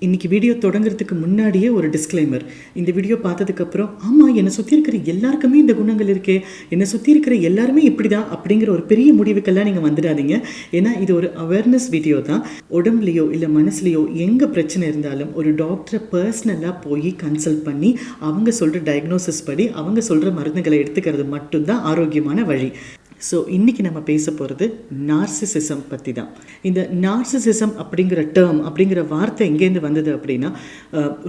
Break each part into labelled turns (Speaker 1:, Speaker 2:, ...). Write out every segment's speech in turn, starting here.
Speaker 1: இன்றைக்கி வீடியோ தொடங்குறதுக்கு முன்னாடியே ஒரு டிஸ்க்ளைமர். இந்த வீடியோ பார்த்ததுக்கப்புறம் ஆமாம் என்னை சுற்றி இருக்கிற எல்லாருக்குமே இந்த குணங்கள் இருக்கே, என்னை சுற்றி இருக்கிற எல்லாருமே இப்படி தான் அப்படிங்கிற ஒரு பெரிய முடிவுக்கெல்லாம் நீங்கள் வந்துடாதீங்க. ஏன்னா இது ஒரு அவேர்னஸ் வீடியோ தான். உடம்புலையோ இல்லை மனசுலையோ எங்கே பிரச்சனை இருந்தாலும் ஒரு டாக்டரை பர்சனலாக போய் கன்சல்ட் பண்ணி அவங்க சொல்கிற டயக்னோசிஸ் படி அவங்க சொல்கிற மருந்துகளை எடுத்துக்கிறது மட்டும்தான் ஆரோக்கியமான வழி. ஸோ இன்றைக்கி நம்ம பேச போகிறது நார்சிசிசம் பற்றி தான். இந்த நார்சிசிசம் அப்படிங்கிற டேர்ம் அப்படிங்கிற வார்த்தை எங்கேருந்து வந்தது அப்படின்னா,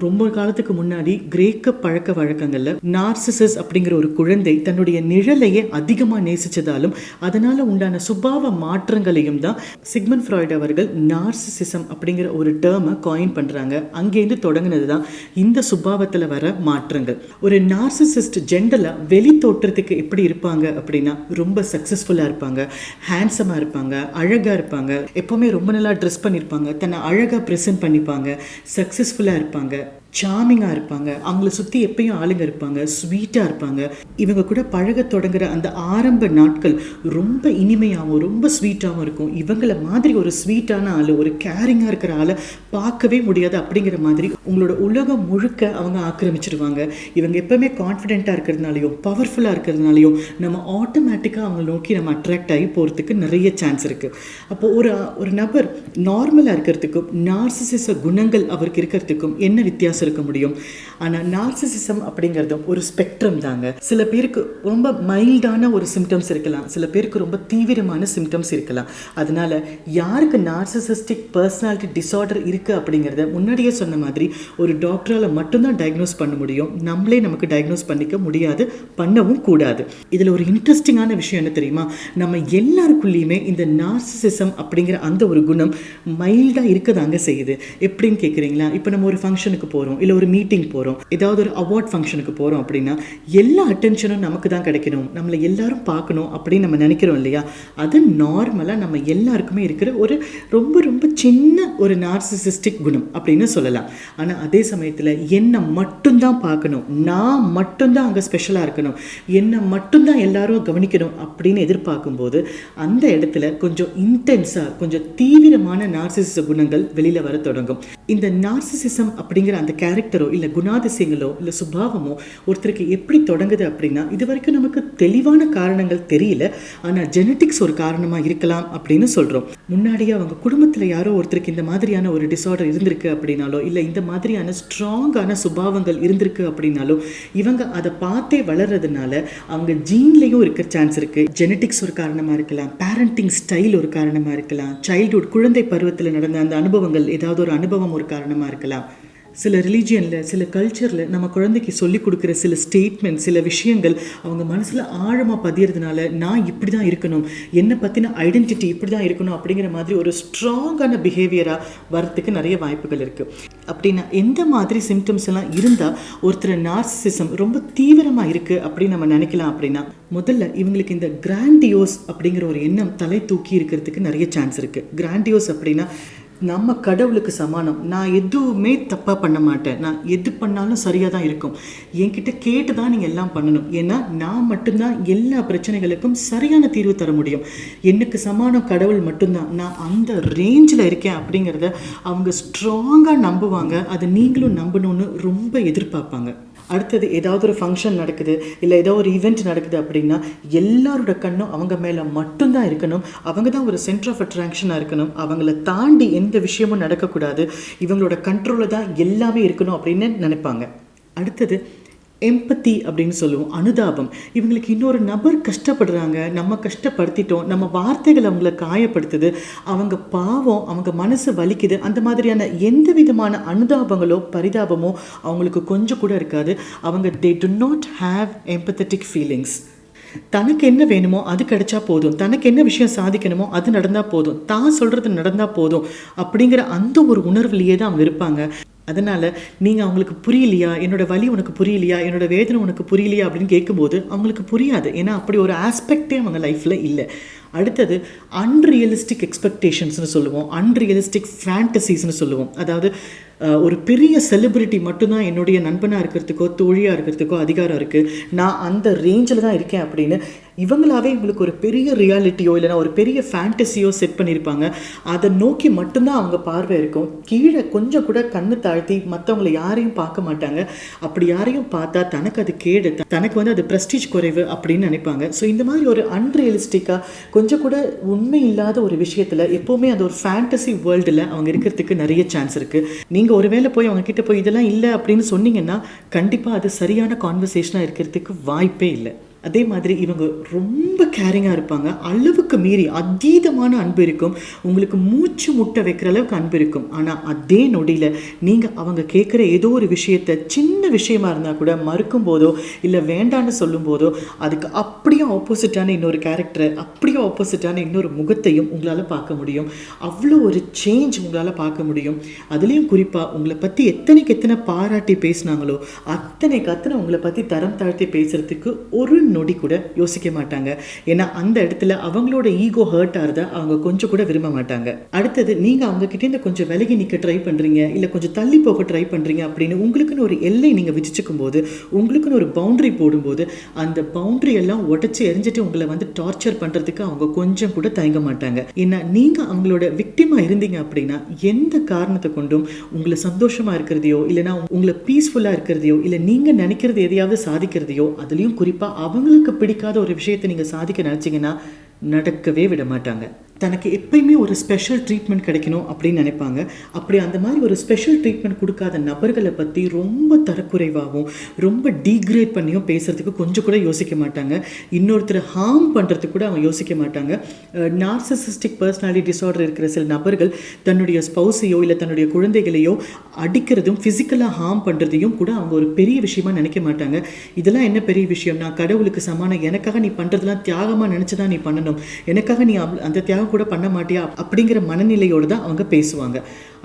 Speaker 1: ரொம்ப காலத்துக்கு முன்னாடி கிரேக்க பழக்க வழக்கங்களில் நார்சிசஸ் அப்படிங்கிற ஒரு குழந்தை தன்னுடைய நிழலையே அதிகமாக நேசித்ததாலும் அதனால் உண்டான சுபாவ மாற்றங்களையும் தான் சிக்மண்ட் ஃப்ராய்ட் அவர்கள் நார்சிசிசம் அப்படிங்கிற ஒரு டேர்மை காயின் பண்ணுறாங்க. அங்கேருந்து தொடங்கினது தான் இந்த சுபாவத்தில் வர மாற்றங்கள். ஒரு நார்சிசிஸ்ட் ஜென்ரலாக வெளி தோற்றத்துக்கு எப்படி இருப்பாங்க அப்படின்னா, ரொம்ப சக்ஸஸ்ஃபுல்லாக இருப்பாங்க, ஹேண்ட்ஸமாக இருப்பாங்க, அழகாக இருப்பாங்க, எப்போவுமே ரொம்ப நல்லா ட்ரெஸ் பண்ணியிருப்பாங்க, தன்னை அழகாக ப்ரெசென்ட் பண்ணிப்பாங்க, சக்ஸஸ்ஃபுல்லாக இருப்பாங்க, சாமிங்காக இருப்பாங்க, அவங்கள சுற்றி எப்பயும் ஆளுங்க இருப்பாங்க, ஸ்வீட்டாக இருப்பாங்க. இவங்க கூட பழக தொடங்குற அந்த ஆரம்ப நாட்கள் ரொம்ப இனிமையாகவும் ரொம்ப ஸ்வீட்டாகவும் இருக்கும். இவங்கள மாதிரி ஒரு ஸ்வீட்டான ஆள், ஒரு கேரிங்காக இருக்கிற ஆளை பார்க்கவே முடியாது அப்படிங்கிற மாதிரி உங்களோட உலகம் முழுக்க அவங்க ஆக்கிரமிச்சிடுவாங்க. இவங்க எப்போவுமே கான்ஃபிடென்ட்டாக இருக்கிறதுனாலையும் பவர்ஃபுல்லாக இருக்கிறதுனாலையும் நம்ம ஆட்டோமேட்டிக்காக அவங்க நோக்கி நம்ம அட்ராக்ட் ஆகி போகிறதுக்கு நிறைய சான்ஸ் இருக்குது. அப்போது ஒரு நபர் நார்மலாக இருக்கிறதுக்கும் நார்சிசிச குணங்கள் அவருக்கு இருக்கிறதுக்கும் என்ன வித்தியாசம் இருக்க முடியும்? ஆனால் நார்சிசிசம் அப்படிங்கிறதும் ஒரு ஸ்பெக்ட்ரம் தாங்க. சில பேருக்கு ரொம்ப மைல்டான ஒரு சிம்டம்ஸ் இருக்கலாம், சில பேருக்கு ரொம்ப தீவிரமான சிம்டம்ஸ் இருக்கலாம். அதனால யாருக்கு நார்சிசிஸ்டிக் பர்சனாலிட்டி டிஸார்டர் இருக்குது அப்படிங்கிறத முன்னாடியே சொன்ன மாதிரி ஒரு டாக்டரால் மட்டும்தான் டயக்னோஸ் பண்ண முடியும். நம்மளே நமக்கு டயக்னோஸ் பண்ணிக்க முடியாது, பண்ணவும் கூடாது. இதில் ஒரு இன்ட்ரெஸ்டிங்கான விஷயம் என்ன தெரியுமா? நம்ம எல்லாருக்குள்ளேயுமே இந்த நார்சிசிசம் அப்படிங்கிற அந்த ஒரு குணம் மைல்டாக இருக்கதாங்க செய்யுது. எப்படின்னு கேட்குறீங்களா? இப்போ நம்ம ஒரு ஃபங்க்ஷனுக்கு போகிறோம், இல்லை ஒரு மீட்டிங் போகிறோம், ஏதாவது ஒரு அவார்ட் ஃபங்க்ஷனுக்கு போகிறோம் அப்படின்னா எல்லா அட்டென்ஷனும் நமக்கு தான் கிடைக்கணும், நம்மளை எல்லாரும் பார்க்கணும் அப்படின்னு நம்ம நினைக்கிறோம் இல்லையா? அது நார்மலாக நம்ம எல்லாருக்குமே இருக்கிற ஒரு ரொம்ப ரொம்ப சின்ன ஒரு நார்சிசிஸ்டிக் குணம் அப்படின்னு சொல்லலாம். ஆனால் அதே சமயத்தில் என்னை மட்டும்தான் பார்க்கணும், நான் மட்டும்தான் அங்கே ஸ்பெஷலாக இருக்கணும், என்னை மட்டும்தான் எல்லாரும் கவனிக்கணும் அப்படின்னு எதிர்பார்க்கும்போது அந்த இடத்துல கொஞ்சம் இன்டென்ஸாக கொஞ்சம் தீவிரமான நார்சிசிச குணங்கள் வெளியில் வர தொடங்கும். இந்த நார்சிசிசம் அப்படிங்கிற அந்த கேரக்டரோ இல்லை குணாதிசயங்களோ இல்லை சுபாவமோ ஒருத்தருக்கு எப்படி தொடங்குது அப்படின்னா, இது வரைக்கும் நமக்கு தெளிவான காரணங்கள் தெரியல, ஆனால் ஜெனட்டிக்ஸ் ஒரு காரணமாக இருக்கலாம் அப்படின்னு சொல்கிறோம். முன்னாடியே அவங்க குடும்பத்தில் யாரோ ஒருத்தருக்கு இந்த மாதிரியான ஒரு டிஸார்டர் இருந்திருக்கு அப்படின்னாலோ இல்லை இந்த மாதிரியான ஸ்ட்ராங்கான சுபாவங்கள் இருந்திருக்கு அப்படின்னாலோ இவங்க அதை பார்த்தே வளர்றதுனால அவங்க ஜீன்லேயும் இருக்க சான்ஸ் இருக்குது. ஜெனட்டிக்ஸ் ஒரு காரணமாக இருக்கலாம், பேரண்டிங் ஸ்டைல் ஒரு காரணமாக இருக்கலாம், சைல்ட்ஹுட் குழந்தை பருவத்தில் நடந்த அந்த அனுபவங்கள் ஏதாவது ஒரு அனுபவம் ஒரு காரணமாக இருக்கலாம். சில ரிலீஜியனில் சில கல்ச்சரில் நம்ம குழந்தைக்கு சொல்லிக் கொடுக்குற சில ஸ்டேட்மெண்ட் சில விஷயங்கள் அவங்க மனசில் ஆழமாக பதியறதுனால நான் இப்படி தான் இருக்கணும், என்னை பற்றின ஐடென்டிட்டி இப்படி தான் இருக்கணும் அப்படிங்கிற மாதிரி ஒரு ஸ்ட்ராங்கான பிஹேவியராக வரத்துக்கு நிறைய வாய்ப்புகள் இருக்குது. அப்படின்னா எந்த மாதிரி சிம்டம்ஸ் எல்லாம் இருந்தால் ஒருத்தர் நார்சிசிசம் ரொம்ப தீவிரமாக இருக்குது அப்படின்னு நம்ம நினைக்கலாம் அப்படின்னா, முதல்ல இவங்களுக்கு இந்த கிராண்டியோஸ் அப்படிங்கிற ஒரு எண்ணம் தலை தூக்கி இருக்கிறதுக்கு நிறைய சான்ஸ் இருக்குது. கிராண்டியோஸ் அப்படின்னா நம்ம கடவுளுக்கு சமானம், நான் எதுவுமே தப்பாக பண்ண மாட்டேன், நான் எது பண்ணாலும் சரியாக தான் இருக்கும், என்கிட்ட கேட்டு தான் நீங்கள் எல்லாம் பண்ணணும், ஏன்னா நான் மட்டும்தான் எல்லா பிரச்சனைகளுக்கும் சரியான தீர்வு தர முடியும், எனக்கு சமானம் கடவுள் மட்டும்தான், நான் அந்த ரேஞ்சில் இருக்கேன் அப்படிங்கிறத அவங்க ஸ்ட்ராங்காக நம்புவாங்க. அதை நீங்களும் நம்பணும்னு ரொம்ப எதிர்பார்ப்பாங்க. அடுத்தது ஏதாவது ஒரு ஃபங்க்ஷன் நடக்குது இல்லை ஏதோ ஒரு ஈவெண்ட் நடக்குது அப்படின்னா எல்லாரோட கண்ணும் அவங்க மேலே மட்டும்தான் இருக்கணும், அவங்க தான் ஒரு சென்டர் ஆஃப் அட்ராக்ஷனாக இருக்கணும், அவங்கள தாண்டி எந்த விஷயமும் நடக்கக்கூடாது, இவங்களோட கண்ட்ரோலில் தான் எல்லாமே இருக்கணும் அப்படின்னு நினைப்பாங்க. அடுத்தது எம்பத்தி அப்படின்னு சொல்லுவோம், அனுதாபம். இவங்களுக்கு இன்னொரு நபர் கஷ்டப்படுறாங்க, நம்ம கஷ்டப்படுத்திட்டோம், நம்ம வார்த்தைகள் அவங்கள காயப்படுத்துது, அவங்க பாவம், அவங்க மனசு வலிக்குது, அந்த மாதிரியான எந்த விதமான அனுதாபங்களோ பரிதாபமோ அவங்களுக்கு கொஞ்சம் கூட இருக்காது. அவங்க they do not have empathetic feelings. தனக்கு என்ன வேணுமோ அது கிடைச்சா போதும், தனக்கு என்ன விஷயம் சாதிக்கணுமோ அது நடந்தால் போதும், தான் சொல்கிறது நடந்தால் போதும் அப்படிங்கிற அந்த ஒரு உணர்வுலையே தான் அவங்க இருப்பாங்க. அதனால் நீங்கள் அவங்களுக்கு புரியலையா, என்னோடய வலி உனக்கு புரியலையா, என்னோடய வேதனை உனக்கு புரியலையா அப்படின்னு கேட்கும்போது அவங்களுக்கு புரியாது. ஏன்னா அப்படி ஒரு ஆஸ்பெக்டே அவங்க லைஃப்பில் இல்லை. அடுத்தது அன்ரியலிஸ்டிக் எக்ஸ்பெக்டேஷன்ஸ்னு சொல்லுவோம், அன்ரியலிஸ்டிக் ஃபேண்டசிஸ்னு சொல்லுவோம். அதாவது ஒரு பெரிய செலிப்ரிட்டி மட்டும்தான் என்னுடைய நண்பனாக இருக்கிறதுக்கோ தோழியாக இருக்கிறதுக்கோ அதிகாரம் இருக்குது, நான் அந்த ரேஞ்சில் தான் இருக்கேன் அப்படின்னு இவங்களாவே உங்களுக்கு ஒரு பெரிய ரியாலிட்டியோ இல்லைனா ஒரு பெரிய ஃபேண்டசியோ செட் பண்ணியிருப்பாங்க. அதை நோக்கி மட்டும்தான் அவங்க பார்வை இருக்கும். கீழே கொஞ்சம் கூட கண்ணு தாழ்த்தி மற்றவங்களை யாரையும் பார்க்க மாட்டாங்க. அப்படி யாரையும் பார்த்தா தனக்கு அது கேடு, தனக்கு வந்து அது ப்ரெஸ்டீஜ் குறைவு அப்படின்னு நினைப்பாங்க. ஸோ இந்த மாதிரி ஒரு அன்ரியலிஸ்டிக்காக கொஞ்சம் கூட உண்மை இல்லாத ஒரு விஷயத்தில் எப்போவுமே அது ஒரு ஃபேண்டசி வேர்ல்டில் அவங்க இருக்கிறதுக்கு நிறைய சான்ஸ் இருக்குது. நீங்கள் ஒருவேளை போய் அவங்க கிட்ட போய் இதெல்லாம் இல்லை அப்படின்னு சொன்னீங்கன்னா கண்டிப்பாக அது சரியான கான்வர்சேஷனாக இருக்கிறதுக்கு வாய்ப்பே இல்லை. அதே மாதிரி இவங்க ரொம்ப கேரிங்காக இருப்பாங்க. அளவுக்கு மீறி அதீதமான அன்பு இருக்கும். உங்களுக்கு மூச்சு முட்டை வைக்கிற அளவுக்கு அன்பு இருக்கும். ஆனால் அதே நொடியில் நீங்கள் அவங்க கேட்குற ஏதோ ஒரு விஷயத்தை சின்ன விஷயமா இருந்தால் கூட மறுக்கும் போதோ இல்லை வேண்டான்னு சொல்லும் போதோ அதுக்கு அப்படியே ஆப்போசிட்டான இன்னொரு கேரக்டரை, அப்படியே ஆப்போசிட்டான இன்னொரு முகத்தையும் உங்களால் பார்க்க முடியும். அவ்வளோ ஒரு சேஞ்ச் உங்களால் பார்க்க முடியும். அதுலேயும் குறிப்பாக உங்களை பற்றி எத்தனைக்கு எத்தனை பாராட்டி பேசினாங்களோ அத்தனை உங்களை பற்றி தரம் தாழ்த்தி பேசுகிறதுக்கு ஒரு நொடி கூட யோசிக்க மாட்டாங்க. ஏன்னா அந்த இடத்துல அவங்களோட ஈகோ ஹர்ட் ஆகிறத அவங்க கொஞ்சம் கூட விரும்ப மாட்டாங்க. அடுத்தது நீங்கள் அவங்க கிட்டேருந்து கொஞ்சம் விலகி நிற்க ட்ரை பண்ணுறீங்க இல்லை கொஞ்சம் தள்ளி போக ட்ரை பண்ணுறீங்க அப்படின்னு உங்களுக்குன்னு ஒரு எல்லை நீங்கள் விதிச்சுக்கும் போது, உங்களுக்குன்னு ஒரு பவுண்டரி போடும்போது அந்த பவுண்டரி எல்லாம் உடச்சி எரிஞ்சிட்டு உங்களை வந்து டார்ச்சர் பண்ணுறதுக்கு அவங்க கொஞ்சம் கூட தயங்க மாட்டாங்க. ஏன்னா நீங்கள் அவங்களோட விக்டிமாக இருந்தீங்க அப்படின்னா எந்த காரணத்தை கொண்டும் உங்களை சந்தோஷமாக இருக்கிறதையோ இல்லைனா உங்களை பீஸ்ஃபுல்லாக இருக்கிறதையோ இல்லை நீங்கள் நினைக்கிறது எதையாவது சாதிக்கிறதையோ, அதுலேயும் குறிப்பாக அவங்களுக்கு பிடிக்காத ஒரு விஷயத்தை நீங்கள் சாதிக்க நினச்சிங்கன்னா நடக்கவே விட மாட்டாங்க. தனக்கு எப்பயுமே ஒரு ஸ்பெஷல் ட்ரீட்மெண்ட் கிடைக்கணும் அப்படின்னு நினைப்பாங்க. அப்படி அந்த மாதிரி ஒரு ஸ்பெஷல் ட்ரீட்மெண்ட் கொடுக்காத நபர்களை பற்றி ரொம்ப தரக்குறைவாகவும் ரொம்ப டீக்ரேட் பண்ணியும் பேசுகிறதுக்கு கொஞ்சம் கூட யோசிக்க மாட்டாங்க. இன்னொருத்தரை ஹார்ம் பண்ணுறதுக்கு கூட அவங்க யோசிக்க மாட்டாங்க. நார்சிசிஸ்டிக் பர்சனாலிட்டி டிஸார்டர் இருக்கிற சில நபர்கள் தன்னுடைய ஸ்பௌஸையோ இல்லை தன்னுடைய குழந்தைகளையோ அடிக்கிறதும் ஃபிசிக்கலாக ஹார்ம் பண்ணுறதையும் கூட அவங்க ஒரு பெரிய விஷயமா நினைக்க மாட்டாங்க. இதெல்லாம் என்ன பெரிய விஷயம், நான் கடவுளுக்கு சமானம், எனக்காக நீ பண்ணுறதுலாம் தியாகமாக நினச்சி தான் நீ பண்ணணும், எனக்காக நீ அந்த தியாகம் கூட பண்ண மாட்டியா அப்படிங்கிற மனநிலையோடு தான் அவங்க பேசுவாங்க.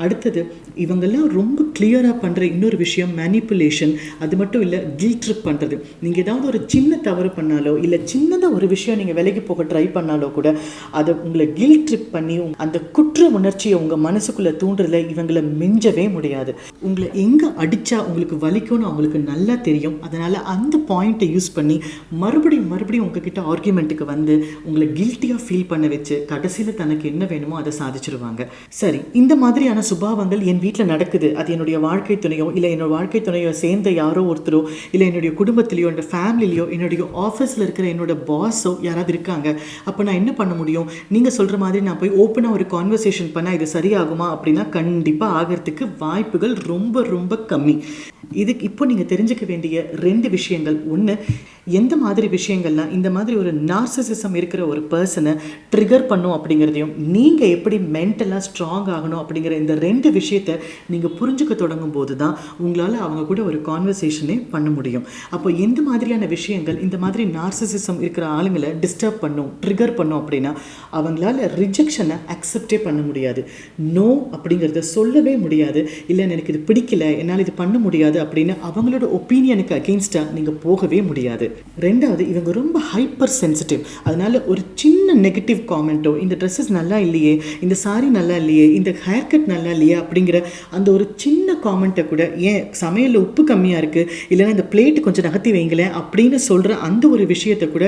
Speaker 1: அடுத்தது இவங்கெல்லாம் ரொம்ப கிளியராக பண்ணுற இன்னொரு விஷயம் மேனிப்புலேஷன். அது மட்டும் இல்லை, கில்ட் ட்ரிப் பண்ணுறது. நீங்கள் ஏதாவது ஒரு சின்ன தவறு பண்ணாலோ இல்லை சின்னதாக ஒரு விஷயம் நீங்கள் விலகி போக ட்ரை பண்ணாலோ கூட அதை உங்களை கில்ட் ட்ரிப் பண்ணி அந்த குற்ற உணர்ச்சியை உங்கள் மனசுக்குள்ளே தூண்டுறதுல இவங்களை மிஞ்சவே முடியாது. உங்களை எங்கே அடித்தா உங்களுக்கு வலிக்கும்னு அவங்களுக்கு நல்லா தெரியும். அதனால் அந்த பாயிண்ட்டை யூஸ் பண்ணி மறுபடியும் உங்ககிட்ட ஆர்கியூமெண்ட்டுக்கு வந்து உங்களை கில்ட்டியாக ஃபீல் பண்ண வச்சு கடைசியில் தனக்கு என்ன வேணுமோ அதை சாதிச்சிருவாங்க. சரி, இந்த மாதிரியான சுபாவங்கள் என் வீட்டில் நடக்குது, அது என்னுடைய வாழ்க்கை துணையோ இல்லை என்னோட வாழ்க்கை துணையோ சேர்ந்த யாரோ ஒருத்தரோ இல்லை என்னுடைய குடும்பத்திலையோ என்னோட ஃபேமிலிலையோ என்னுடைய ஆஃபீஸில் இருக்கிற என்னோட பாஸோ யாராவது இருக்காங்க. அப்போ நான் என்ன பண்ண முடியும்? நீங்கள் சொல்கிற மாதிரி நான் போய் ஓப்பனாக ஒரு கான்வர்சேஷன் பண்ணால் இது சரியாகுமா அப்படின்னா கண்டிப்பாக ஆகிறதுக்கு வாய்ப்புகள் ரொம்ப ரொம்ப கம்மி. இதுக்கு இப்போ நீங்கள் தெரிஞ்சுக்க வேண்டிய 2 விஷயங்கள். ஒன்று, எந்த மாதிரி விஷயங்கள்லாம் இந்த மாதிரி ஒரு நார்சிசிசம் இருக்கிற ஒரு பர்சனை ட்ரிகர் பண்ணும் அப்படிங்கிறதையும் நீங்கள் எப்படி மென்டலாக ஸ்ட்ராங் ஆகணும் அப்படிங்கிற இந்த 2 விஷயத்தை நீங்கள் புரிஞ்சுக்க தொடங்கும் போது தான் உங்களால் அவங்க கூட ஒரு கான்வர்சேஷனே பண்ண முடியும். அப்போ எந்த மாதிரியான விஷயங்கள் இந்த மாதிரி நார்சிசிசம் இருக்கிற ஆளுங்களை டிஸ்டர்ப் பண்ணும், ட்ரிகர் பண்ணும் அப்படின்னா அவங்களால ரிஜெக்ஷனை அக்செப்டே பண்ண முடியாது. நோ அப்படிங்கிறத சொல்லவே முடியாது. இல்லை எனக்கு இது பிடிக்கல, என்னால் இது பண்ண முடியாது அப்படின்னு அவங்களோட ஒப்பீனியனுக்கு அகெயின்ஸ்டாக நீங்கள் போகவே முடியாது. 2வது, இவங்க ரொம்ப ஹைப்பர் சென்சிட்டிவ். அதனால ஒரு சின்ன நெகட்டிவ் காமெண்ட்டோ, இந்த ட்ரெஸ்ஸஸ் நல்லா இல்லையே, இந்த சாரி நல்லா இல்லையே, இந்த ஹேர் கட் நல்லா இல்லையே அப்படிங்கிற அந்த ஒரு சின்ன காமெண்ட்டை கூட, ஏன் சமையலில் உப்பு கம்மியாக இருக்குது, இல்லைன்னா இந்த பிளேட்டு கொஞ்சம் நகர்த்தி வைங்களேன் அப்படின்னு சொல்கிற அந்த ஒரு விஷயத்தை கூட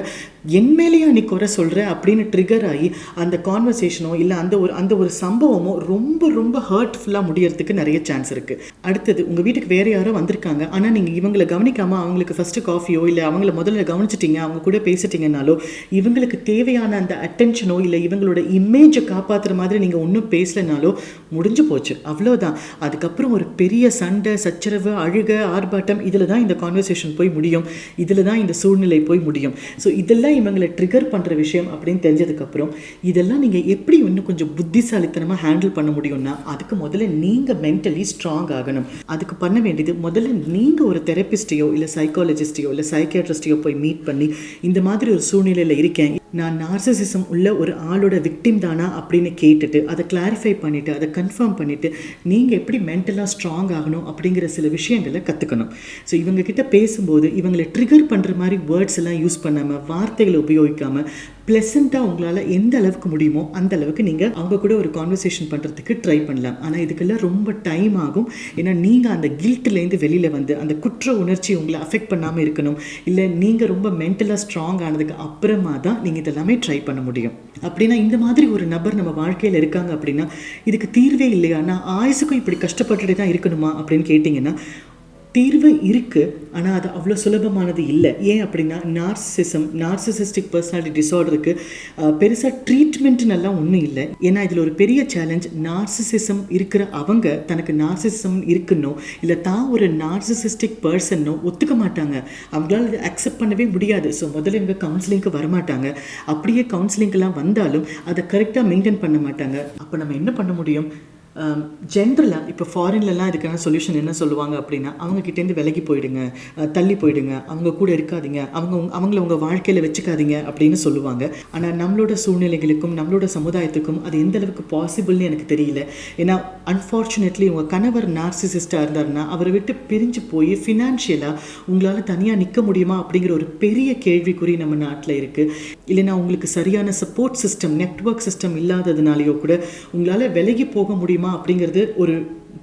Speaker 1: என் மேலேயா நீ குறை சொல்கிற அப்படின்னு ட்ரிகர் ஆகி அந்த கான்வர்சேஷனோ இல்லை அந்த ஒரு சம்பவமோ ரொம்ப ரொம்ப ஹர்ட்ஃபுல்லாக முடியறதுக்கு நிறைய சான்ஸ் இருக்குது. அடுத்தது, உங்கள் வீட்டுக்கு வேறு யாரோ வந்திருக்காங்க, ஆனால் நீங்கள் இவங்களை கவனிக்காமல் அவங்களுக்கு ஃபஸ்ட்டு காஃபியோ இல்லை அவங்கள முதல்ல கவனிச்சிட்டிங்க, அவங்க கூட பேசிட்டிங்கனாலோ இவங்களுக்கு தேவையான அந்த அட்டென்ஷனோ இல்லை இவங்களோட இமேஜை காப்பாற்றுற மாதிரி நீங்கள் ஒன்றும் பேசலைனாலோ முடிஞ்சு போச்சு, அவ்வளோதான். அதுக்கப்புறம் ஒரு பெரிய சண்டை சச்சரவு அழுக ஆர்ப்பாட்டம் இதில் தான் இந்த கான்வர்சேஷன் போய் முடியும், இதில் தான் இந்த சூழ்நிலை போய் முடியும். ஸோ இதெல்லாம் இவங்களை ட்ரிகர் பண்ணுற விஷயம் அப்படின்னு தெரிஞ்சதுக்கப்புறம் இதெல்லாம் நீங்கள் எப்படி இன்னும் கொஞ்சம் புத்திசாலித்தனமாக ஹேண்டில் பண்ண முடியும்னா அதுக்கு முதல்ல நீங்கள் மென்டலி ஸ்ட்ராங் ஆகணும். அதுக்கு பண்ண வேண்டியது, முதல்ல நீங்கள் ஒரு தெரபிஸ்டையோ இல்லை சைக்காலஜிஸ்டையோ இல்லை சைக்கியாட்ரிஸ்டையோ போய் மீட் பண்ணி இந்த மாதிரி ஒரு சூழ்நிலையில் இருக்கேன், நான் நார்சிசிசம் உள்ள ஒரு ஆளோட விக்டிம் தானா அப்படின்னு கேட்டுட்டு அதை கிளாரிஃபை பண்ணிவிட்டு அதை கன்ஃபார்ம் பண்ணிவிட்டு நீங்கள் எப்படி மென்டலாக ஸ்ட்ராங் ஆகணும் அப்படிங்கிற சில விஷயங்களை கற்றுக்கணும். ஸோ இவங்கக்கிட்ட பேசும்போது இவங்களை ட்ரிகர் பண்ணுற மாதிரி வேர்ட்ஸ் எல்லாம் யூஸ் பண்ணாமல், வார்த்தை வார்த்தைகளை உபயோகிக்காமல் ப்ளசண்ட்டாக உங்களால் எந்த அளவுக்கு முடியுமோ அந்த அளவுக்கு நீங்கள் அவங்க கூட ஒரு கான்வர்சேஷன் பண்ணுறதுக்கு ட்ரை பண்ணலாம். ஆனால் இதுக்கெல்லாம் ரொம்ப டைம் ஆகும். ஏன்னா நீங்கள் அந்த கில்ட்லேருந்து வெளியில் வந்து அந்த குற்ற உணர்ச்சி உங்களை அஃபெக்ட் பண்ணாமல் இருக்கணும். இல்லை நீங்கள் ரொம்ப மென்டலாக ஸ்ட்ராங் ஆனதுக்கு அப்புறமா தான் நீங்கள் இதெல்லாமே ட்ரை பண்ண முடியும். அப்படின்னா இந்த மாதிரி ஒரு நபர் நம்ம வாழ்க்கையில் இருக்காங்க அப்படின்னா இதுக்கு தீர்வே இல்லையா, நான் ஆயுசுக்கும் இப்படி கஷ்டப்பட்டுட்டு தான் இருக்கணுமா அப்படின்னு கேட்டிங்கன்னா தீர்வு இருக்குது. ஆனால் அது அவ்வளோ சுலபமானது இல்லை. ஏன் அப்படின்னா நார்சிசிஸ்டிக் பர்சனாலிட்டி டிஸார்டருக்கு பெருசாக ட்ரீட்மெண்ட்டுன்னெல்லாம் ஒன்றும் இல்லை. ஏன்னா இதில் ஒரு பெரிய சேலஞ்ச், நார்சிசிசம் இருக்கிற அவங்க தனக்கு நார்சிசிசம் இருக்குன்னோ இல்லை தான் ஒரு நார்சிசிஸ்டிக் பர்சன்னோ ஒத்துக்க மாட்டாங்க. அவங்களால அதை அக்செப்ட் பண்ணவே முடியாது. ஸோ முதல்ல இவங்க கவுன்சிலிங்க்கு வரமாட்டாங்க. அப்படியே கவுன்சிலிங்க்கெலாம் வந்தாலும் அதை கரெக்டாக மெயின்டைன் பண்ண மாட்டாங்க. அப்போ நம்ம என்ன பண்ண முடியும்? ஜென்ரலாக இப்போ ஃபாரின்லலாம் இதுக்கான சொல்யூஷன் என்ன சொல்லுவாங்க அப்படின்னா, அவங்கக்கிட்டேருந்து விலகி போயிடுங்க, தள்ளி போயிடுங்க, அவங்க கூட இருக்காதீங்க, அவங்கள உங்கள் வாழ்க்கையில் வச்சுக்காதீங்க அப்படின்னு சொல்லுவாங்க. ஆனால் நம்மளோட சூழ்நிலைகளுக்கும் நம்மளோட சமுதாயத்துக்கும் அது எந்த அளவுக்கு பாசிபிள்னு எனக்கு தெரியல. ஏன்னா அன்ஃபார்ச்சுனேட்லி உங்கள் கணவர் நார்சிசிஸ்டாக இருந்தாருன்னா அவரை விட்டு பிரிஞ்சு போய் ஃபினான்ஷியலாக உங்களால் தனியாக நிற்க முடியுமா அப்படிங்கிற ஒரு பெரிய கேள்விக்குறி நம்ம நாட்டில் இருக்குது. இல்லைன்னா உங்களுக்கு சரியான சப்போர்ட் சிஸ்டம், நெட்வொர்க் சிஸ்டம் இல்லாததுனாலேயோ கூட உங்களால் விலகி போக முடியுமா அப்படிங்கிறது ஒரு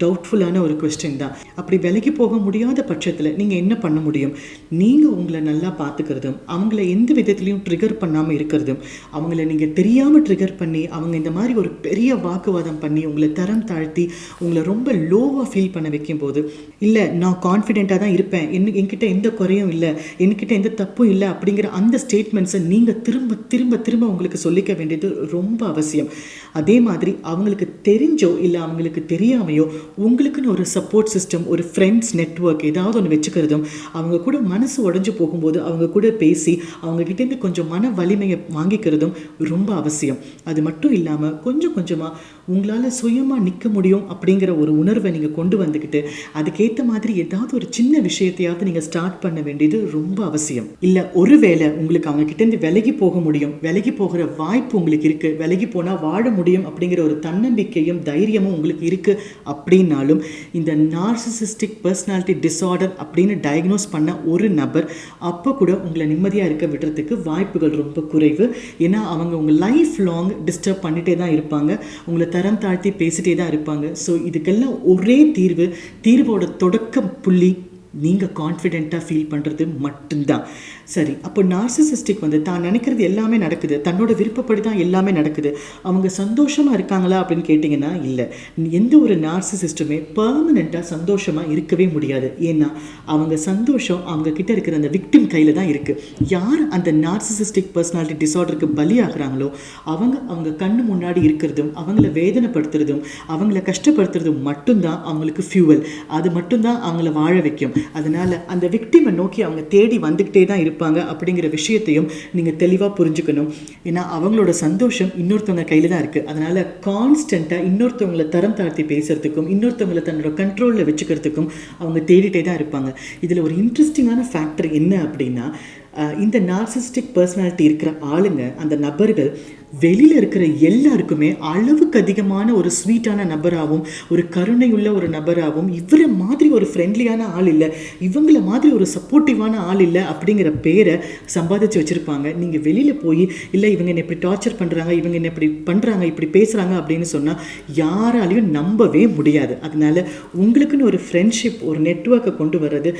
Speaker 1: டவுட்ஃபுல்லான ஒரு கொஸ்டின் தான். அப்படி விலகி போக முடியாத பட்சத்தில் நீங்கள் என்ன பண்ண முடியும்? நீங்கள் உங்களை நல்லா பார்த்துக்கிறதும், அவங்கள எந்த விதத்துலையும் ட்ரிகர் பண்ணாமல் இருக்கிறதும், அவங்கள நீங்கள் தெரியாமல் ட்ரிகர் பண்ணி அவங்க இந்த மாதிரி ஒரு பெரிய வாக்குவாதம் பண்ணி உங்களை தரம் தாழ்த்தி உங்களை ரொம்ப லோவாக ஃபீல் பண்ண வைக்கும் போது, இல்லை நான் கான்ஃபிடென்ட்டாக தான் இருப்பேன், என்கிட்ட எந்த குறையும் இல்லை, என்கிட்ட எந்த தப்பும் இல்லை அப்படிங்கிற அந்த ஸ்டேட்மெண்ட்ஸை நீங்கள் திரும்ப திரும்ப திரும்ப உங்களுக்கு சொல்லிக்க வேண்டியது ரொம்ப அவசியம். அதே மாதிரி அவங்களுக்கு தெரிஞ்சோ இல்லை அவங்களுக்கு தெரியாமையோ உங்களுக்குன்னு ஒரு சப்போர்ட் சிஸ்டம், ஒரு ஃப்ரெண்ட்ஸ் நெட்வொர்க் ஏதாவது ஒன்று வச்சுக்கிறதும், அவங்க கூட மனசு உடஞ்சி போகும்போது அவங்க கூட பேசி அவங்கக்கிட்டேருந்து கொஞ்சம் மன வலிமையை வாங்கிக்கிறதும் ரொம்ப அவசியம். அது மட்டும் இல்லாமல் கொஞ்சம் கொஞ்சமாக உங்களால் சுயமாக நிற்க முடியும் அப்படிங்கிற ஒரு உணர்வை நீங்கள் கொண்டு வந்துக்கிட்டு அதுக்கேற்ற மாதிரி ஏதாவது ஒரு சின்ன விஷயத்தையாவது நீங்கள் ஸ்டார்ட் பண்ண வேண்டியது ரொம்ப அவசியம். இல்லை ஒருவேளை உங்களுக்கு அவங்கக்கிட்டேருந்து விலகி போக முடியும், விலகி போகிற வாய்ப்பு உங்களுக்கு இருக்குது, விலகி போனால் வாழ முடியும் அப்படிங்கிற ஒரு தன்னம்பிக்கையும் தைரியமும் உங்களுக்கு இருக்குது அப்படின்னாலும் இந்த நார்சிசிஸ்டிக் பர்சனாலிட்டி டிஸார்டர் அப்படின்னு டயக்னோஸ் பண்ண ஒரு நபர் அப்போ கூட உங்களை நிம்மதியாக இருக்க விடுறதுக்கு வாய்ப்புகள் ரொம்ப குறைவு. ஏன்னா அவங்க உங்கள் லைஃப் லாங் டிஸ்டர்ப் பண்ணிகிட்டே தான் இருப்பாங்க, உங்களை தரம் தாழ்த்தி பேசிகிட்டே தான் இருப்பாங்க. ஸோ இதுக்கெல்லாம் ஒரே தீர்வோட தொடக்க புள்ளி நீங்கள் கான்ஃபிடென்ட்டாக ஃபீல் பண்ணுறது மட்டும்தான். சரி, அப்போ நார்சிசிஸ்டிக் வந்து தான் நினைக்கிறது எல்லாமே நடக்குது, தன்னோட விருப்பப்படி தான் எல்லாமே நடக்குது, அவங்க சந்தோஷமாக இருக்காங்களா அப்படின்னு கேட்டிங்கன்னா இல்லை. எந்த ஒரு நார்சிசிஸ்ட்டுமே பர்மனெண்ட்டாக சந்தோஷமாக இருக்கவே முடியாது. ஏன்னா அவங்க சந்தோஷம் அவங்க கிட்ட இருக்கிற அந்த விக்டிம் கையில் தான் இருக்குது. யார் அந்த நார்சிசிஸ்டிக் பர்சனாலிட்டி டிஸார்டருக்கு பலியாகிறாங்களோ அவங்க கண்ணு முன்னாடி இருக்கிறதும் அவங்கள வேதனைப்படுத்துறதும் அவங்கள கஷ்டப்படுத்துறதும் மட்டும்தான் அவங்களுக்கு ஃபியூவல், அது மட்டும்தான் அவங்கள வாழ வைக்கும். அதனால் அந்த விக்டிமை நோக்கி அவங்க தேடி வந்துக்கிட்டே தான் இருப்பாங்க அப்படிங்கிற விஷயத்தையும் நீங்கள் தெளிவாக புரிஞ்சுக்கணும். ஏன்னா அவங்களோட சந்தோஷம் இன்னொருத்தவங்க கையில் தான் இருக்குது. அதனால் கான்ஸ்டண்ட்டாக இன்னொருத்தவங்களை தரம் தாழ்த்தி பேசுகிறதுக்கும் இன்னொருத்தவங்களை தன்னோட கண்ட்ரோலில் வச்சுக்கிறதுக்கும் அவங்க தேடிட்டே தான் இருப்பாங்க. இதில் ஒரு இன்ட்ரெஸ்டிங்கான ஃபேக்டர் என்ன அப்படின்னா, இந்த நார்சிஸ்டிக் பர்சனாலிட்டி இருக்கிற ஆளுங்க, அந்த நபர்கள் வெளியில் இருக்கிற எல்லாருக்குமே அளவுக்கு அதிகமான ஒரு ஸ்வீட்டான நபராகவும் ஒரு கருணையுள்ள ஒரு நபராகவும் இவரை மாதிரி ஒரு ஃப்ரெண்ட்லியான ஆள் இல்லை, இவங்கள மாதிரி ஒரு சப்போர்ட்டிவான ஆள் இல்லை அப்படிங்கிற பேரை சம்பாதிச்சு வச்சுருப்பாங்க. நீங்கள் வெளியில் போய் இல்லை இவங்க என்னை இப்படி டார்ச்சர் பண்ணுறாங்க, இவங்க என்ன இப்படி பண்ணுறாங்க, இப்படி பேசுகிறாங்க அப்படின்னு சொன்னால் யாராலையும் நம்பவே முடியாது. அதனால் உங்களுக்குன்னு ஒரு ஃப்ரெண்ட்ஷிப், ஒரு நெட்வொர்க்கை கொண்டு வர்றது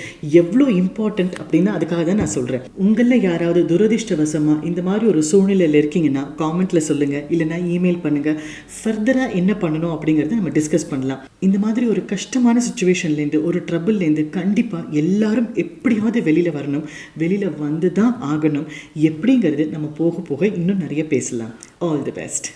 Speaker 1: எவ்வளோ இம்பார்ட்டண்ட் அப்படின்னு அதுக்காக தான் நான் சொல்கிறேன். உங்களில் யாராவது துரதிர்ஷ்டவசமாக இந்த மாதிரி ஒரு சூழ்நிலையில் இருக்கீங்கன்னா காமெண்ட்டில் சொல்லுங்கள், இல்லைனா இமெயில் பண்ணுங்கள். ஃபர்தராக என்ன பண்ணணும் அப்படிங்கிறத நம்ம டிஸ்கஸ் பண்ணலாம். இந்த மாதிரி ஒரு கஷ்டமான சுச்சுவேஷன்லேருந்து, ஒரு ட்ரபிள்லேருந்து கண்டிப்பாக எல்லாரும் எப்படியாவது வெளியில் வரணும், வெளியில் வந்து தான் ஆகணும். எப்படிங்கிறது நம்ம போக போக இன்னும் நிறைய பேசலாம். All the best.